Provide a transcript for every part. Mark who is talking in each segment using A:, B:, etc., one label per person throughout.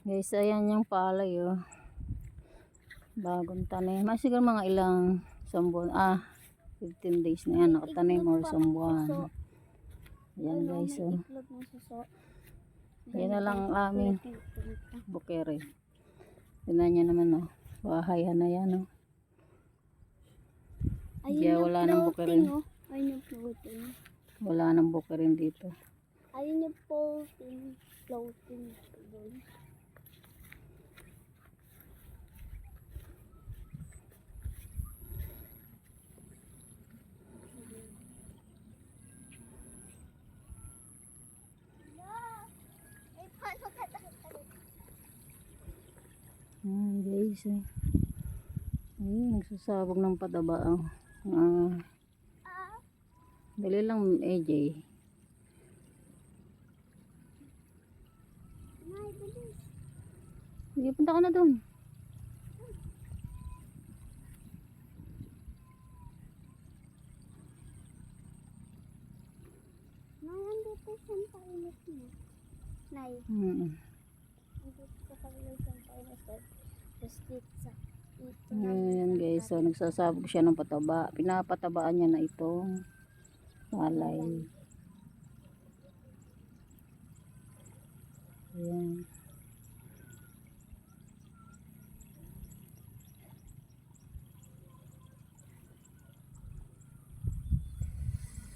A: Guys, ayan yung palay oh. Bagong tanim. May siguro mga ilang sambon. 15 days na yan nakatanim or sambuan. Ayan guys oh. Yan na lang ang aming bukere. Tignan nyo naman oh. Bahay na yan oh. Kaya wala nang bukere.
B: Ayun yung floating.
A: Wala nang bukere dito.
B: Ayun yung floating. Floating.
A: Guys eh. Ayun, nagsusabog ng pataba oh. Dali lang AJ. Sige, punta ka na doon.
B: Nandito siyang painit mo. Nay. Nandito sa painit siyang painit. Tapos pizza.
A: Ayan guys, so nagsasabog siya ng pataba. Pinapatabaan niya na itong palay. Ayan.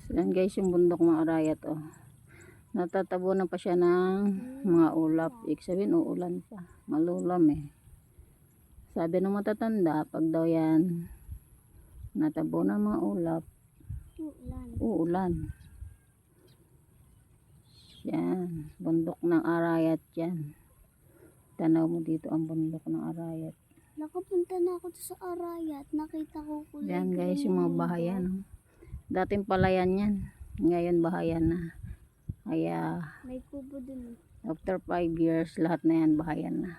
A: Ayan guys, yung bundok ng Arayat oh. Natatabunan pa siya ng mga ulap. Ibig sabihin uulan pa. Malulam eh. Sabi ng matatanda, pag daw yan natabunan mga ulap, uulan. Yan, bundok ng Arayat yan. Tanaw mo dito ang bundok ng Arayat.
B: Nakapunta na ako sa Arayat. Nakita ko kulay.
A: Yan guys, yung mga bahayan. Dating palayan yan. Ngayon bahayan na. Kaya
B: may kubo dun.
A: after 5 years, lahat na yan bahayan na.